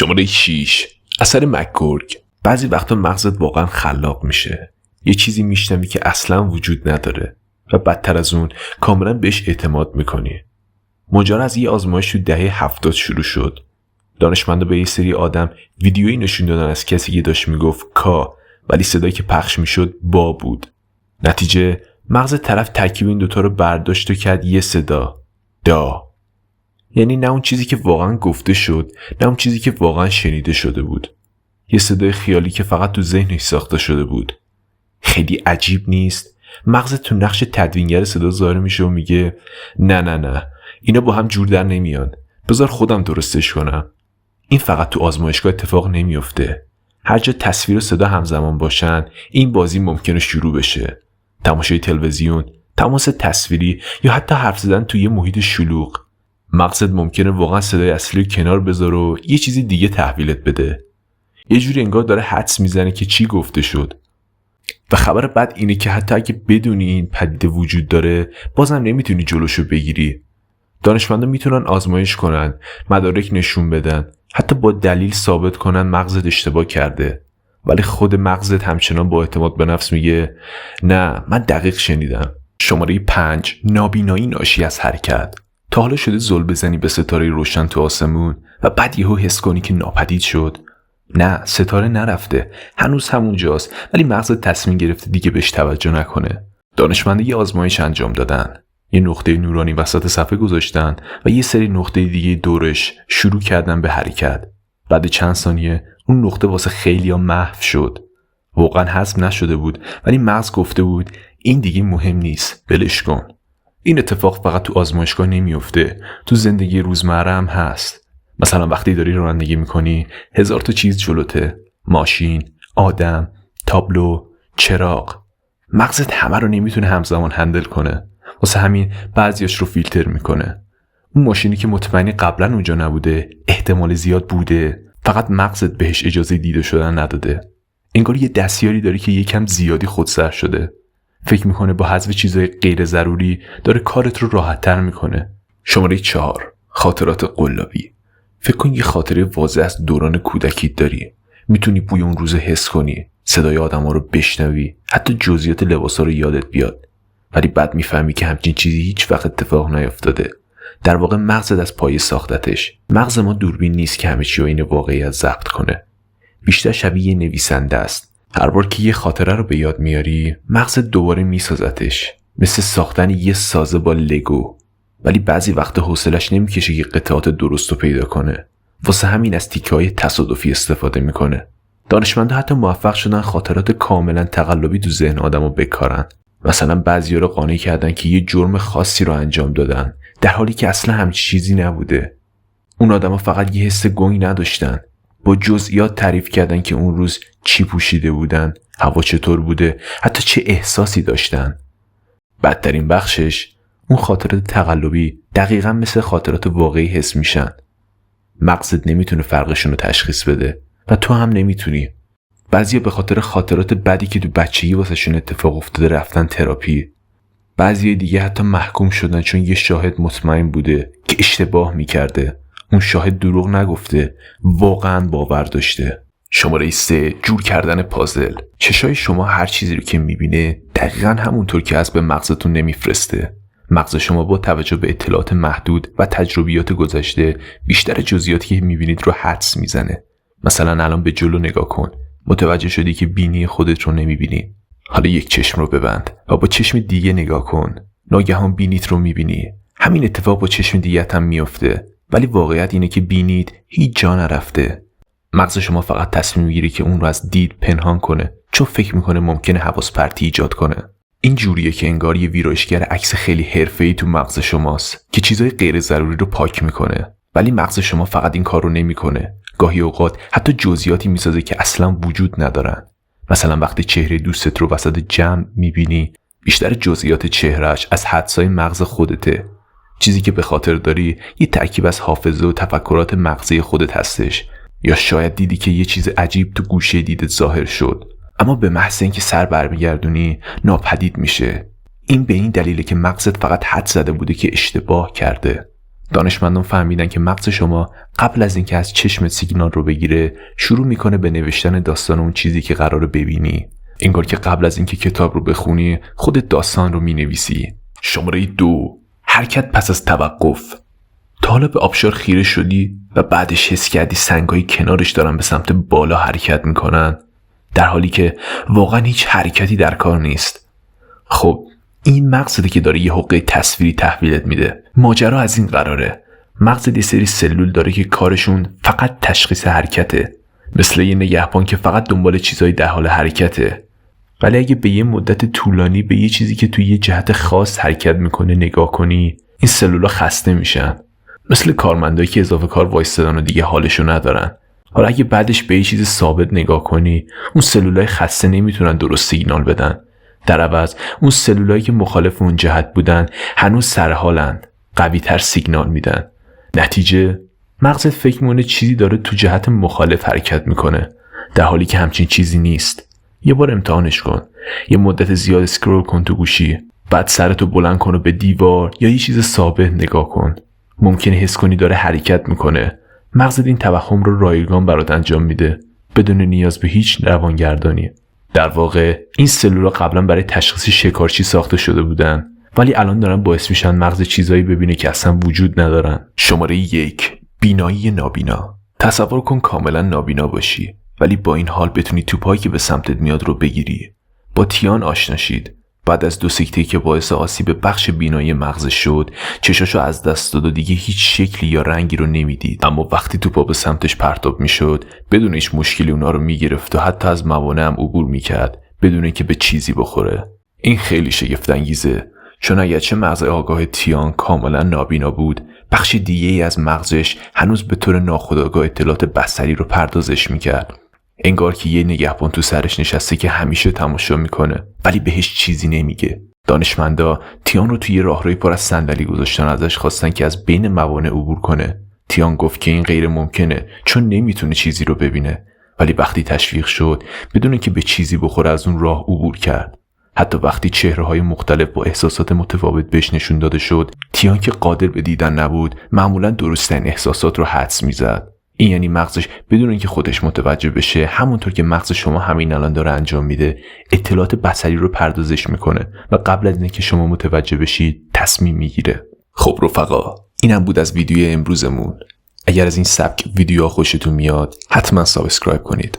شماره 6. اثر مک‌گورک. بعضی وقتا مغزت واقعا خلاق میشه. یه چیزی میشنوی که اصلا وجود نداره و بدتر از اون کاملا بهش اعتماد میکنی. ماجرا از یه آزمایش تو دهه 70 شروع شد. دانشمندا به یه سری آدم ویدیویی نشون دادن از کسی که داشت میگفت کا، ولی صدایی که پخش میشد با بود. نتیجه مغز طرف ترکیب این دوتا رو برداشت و کرد یه صدا، دا. یعنی نه اون چیزی که واقعا گفته شد، نه اون چیزی که واقعا شنیده شده بود. یه صدای خیالی که فقط تو ذهنش ساخته شده بود. خیلی عجیب نیست؟ مغز تو نقش تدوینگر صدا ظاهر میشه و میگه نه اینا با هم جور در نمیان، بذار خودم درستش کنم. این فقط تو آزمایشگاه اتفاق نمیفته. هر جا تصویر و صدا همزمان باشن این بازی ممکنه شروع بشه. تماشای تلویزیون، تماس تصویری یا حتی حرف زدن توی یه محیط شلوغ. مغزت ممکنه واقعا صدای اصلی رو کنار بذاره و یه چیزی دیگه تحویلت بده. یه جوری انگار داره حدس میزنه که چی گفته شد. و خبر بد اینه که حتی اگه بدونی این پدیده وجود داره بازم نمیتونی جلوشو بگیری. دانشمندا میتونن آزمایش کنن، مدارک نشون بدن، حتی با دلیل ثابت کنن مغزت اشتباه کرده، ولی خود مغزت همچنان با اعتماد به نفس میگه نه من دقیق شنیدم. شماره 5. نابینایی ناشی از حرکت. تا حالا شده زل بزنی به ستاره روشن تو آسمون و بعد یهو حس کنی که ناپدید شد؟ نه، ستاره نرفته، هنوز همونجاست، ولی مغزت تصمیم گرفته دیگه بهش توجه نکنه. دانشمندا یه آزمایش انجام دادن. یه نقطه نورانی وسط صفحه گذاشتن و یه سری نقطه دیگه دورش شروع کردن به حرکت. بعد چند ثانیه اون نقطه واسه خیلیا محو شد. واقعا حذف نشده بود، ولی مغز گفته بود این دیگه مهم نیست، ولش کن. این اتفاق فقط تو آزمایشگاه نمیفته، تو زندگی روزمره هم هست. مثلا وقتی داری رانندگی میکنی 1000 تا چیز جلوته، ماشین، آدم، تابلو، چراغ. مغزت همه رو نمیتونه همزمان هندل کنه، واسه همین بعضیاش رو فیلتر میکنه. اون ماشینی که مطمئنی قبلا اونجا نبوده احتمال زیاد بوده، فقط مغزت بهش اجازه دیده شدن نداده. انگار یه دستیاری داری که یکم زیادی خودسر شده، فکر میکنه با حذف چیزای غیر ضروری داره کارت رو راحت‌تر میکنه. شماره 4. خاطرات قلابی. فکر کن یه خاطره واضح از دوران کودکیت داری. میتونی بوی اون روز حس کنی، صدای آدما رو بشنوی، حتی جزئیات لباسا رو یادت بیاد. ولی بعد میفهمی که همچین چیزی هیچ وقت اتفاق نیفتاده. در واقع مغزت از پایه ساختتش. مغز ما دوربین نیست که همه چی رو این واقعیت ضبط کنه. بیشتر شبیه یه نویسنده است. هر بار که یه خاطره رو به یاد میاری، مغزت دوباره میسازتش. مثل ساختن یه سازه با لگو. ولی بعضی وقت حوصلش نمیکشه که قطعات درست رو پیدا کنه. واسه همین از تیکه‌های تصادفی استفاده میکنه. دانشمندا حتی موفق شدن خاطرات کاملا تقلبی تو ذهن آدمو بکارن. مثلا بعضیا رو قانع کردن که یه جرم خاصی رو انجام دادن، در حالی که اصلا همچین چیزی نبوده. اون آدما فقط یه حس گنگ نداشتن. با جزئیات تعریف کردن که اون روز چی پوشیده بودن، هوا چطور بوده، حتی چه احساسی داشتن. بدترین بخشش، اون خاطرات تقلبی دقیقاً مثل خاطرات واقعی حس میشن. مغزت نمیتونه فرقشون رو تشخیص بده و تو هم نمیتونی. بعضیا به خاطر خاطرات بدی که تو بچگی واسهشون اتفاق افتاده رفتن تراپی. بعضیا دیگه حتی محکوم شدن چون یه شاهد مطمئن بوده که اشتباه میکرده. اون شاهد دروغ نگفته، واقعاً باور داشته. شماره 3. جور کردن پازل. چشای شما هر چیزی رو که میبینه دقیقاً همونطور که از به مغزتون نمیفرسته. مغز شما با توجه به اطلاعات محدود و تجربیات گذشته بیشتر جزئیاتی که میبینید رو حدس میزنه. مثلا الان به جلو نگاه کن، متوجه شدی که بینی خودت رو نمیبینی. حالا یک چشم رو ببند و با چشم دیگه نگاه کن، ناگهان بینیت رو میبینی. همین اتفاق با چشم دیگه هم میفته، ولی واقعیت اینه که بینیت هیچ جا نرفته. مغز شما فقط تصمیم میگیره که اون رو از دید پنهان کنه، چون فکر میکنه ممکنه حواس پرتی ایجاد کنه. این جوریه که انگار یه ویرایشگر عکس خیلی حرفه‌ای تو مغز شماست که چیزای غیر ضروری رو پاک میکنه، ولی مغز شما فقط این کار رو نمیکنه. گاهی اوقات حتی جزئیاتی میسازه که اصلا وجود ندارن. مثلا وقتی چهره دوستت رو وسط جمع میبینی، بیشتر جزئیات چهرهش از حدسای مغز خودته. چیزی که به خاطر داری یه ترکیب از حافظه و تفکرات مغزی خودت هستش، یا شاید دیدی که یه چیز عجیب تو گوشه دیدت ظاهر شد، اما به محض اینکه سر برمیگردونی ناپدید میشه. این به این دلیله که مغزت فقط حدس زده بوده که اشتباه کرده. دانشمندان فهمیدن که مغز شما قبل از اینکه از چشم سیگنال رو بگیره شروع میکنه به نوشتن داستان اون چیزی که قراره ببینی. انگار که قبل از اینکه کتاب رو بخونی خودت داستان رو مینویسی. شماره 2. حرکت پس از توقف. تا حالا به آبشار خیره شدی و بعدش حس کردی سنگای کنارش دارن به سمت بالا حرکت میکنن در حالی که واقعا هیچ حرکتی در کار نیست؟ خب این مغزته که داره یه حقه تصویری تحویلت میده. ماجرا از این قراره. مغزت یه سری سلول داره که کارشون فقط تشخیص حرکته، مثل یه نگهبان که فقط دنبال چیزای در حال حرکته. ولی اگه به یه مدت طولانی به یه چیزی که توی یه جهت خاص حرکت میکنه نگاه کنی، این سلولا خسته میشن. مثل کارمندایی که اضافه کار وایستادن و دیگه حالشو ندارن. حالا اگه بعدش به یه چیز ثابت نگاه کنی، اون سلولای خسته نمیتونن درست سیگنال بدن. در عوض اون سلولایی که مخالف اون جهت بودن هنوز سرحالن، قوی تر سیگنال میدن. نتیجه مغزت فکر میکنه چیزی داره تو جهت مخالف حرکت میکنه، در حالی که همچین چیزی نیست. یه بار امتحانش کن. یه مدت زیاد اسکرول کن تو گوشی، بعد سرتو بلند کن و به دیوار یا یه چیز ثابت نگاه کن. ممکنه حس کنی داره حرکت میکنه. مغزت این توهم رو رایگان برات انجام میده بدون نیاز به هیچ روانگردانی. در واقع این سلول‌ها قبلا برای تشخیص شکارچی ساخته شده بودن، ولی الان دارن باعث میشن مغز چیزایی ببینه که اصلا وجود ندارن. شماره 1. بینایی نابینا. تصور کن کاملا نابینا باشی، ولی با این حال بتونی توپایی که به سمتت میاد رو بگیری. با تیان آشنا شید. بعد از 2 سکته که باعث آسیب بخش بینایی مغزش شد، چشاشو از دست داد و دیگه هیچ شکلی یا رنگی رو نمیدید. اما وقتی توپا به سمتش پرتاب میشد، بدون هیچ مشکلی اونا رو میگرفت و حتی از موانع هم عبور میکرد بدون اینکه به چیزی بخوره. این خیلی شگفت انگیزه، چون اگرچه مغز آگاه تیان کاملا نابینا بود، بخش دیگه‌ای از مغزش هنوز به طور ناخودآگاه اطلاعات بصری رو پردازش میکرد. انگار که یه نگهبان تو سرش نشسته که همیشه تماشا میکنه ولی بهش چیزی نمیگه. دانشمندا تیان رو توی راهروی پر از صندلی گذاشتن، ازش خواستن که از بین موانع عبور کنه. تیان گفت که این غیر ممکنه چون نمیتونه چیزی رو ببینه، ولی وقتی تشویق شد بدون که به چیزی بخوره از اون راه عبور کرد. حتی وقتی چهره‌های مختلف با احساسات متفاوت بهش نشون داده شد، تیان که قادر به دیدن نبود معمولاً درست‌ترین احساسات رو حدس میزد. این یعنی مغزش بدون اینکه خودش متوجه بشه، همونطور که مغز شما همین الان داره انجام میده، اطلاعات بصری رو پردازش میکنه و قبل از اینکه شما متوجه بشید تصمیم میگیره. خب رفقا، اینم بود از ویدیو امروزمون. اگر از این سبک ویدیوها خوشتون میاد حتما سابسکرایب کنید.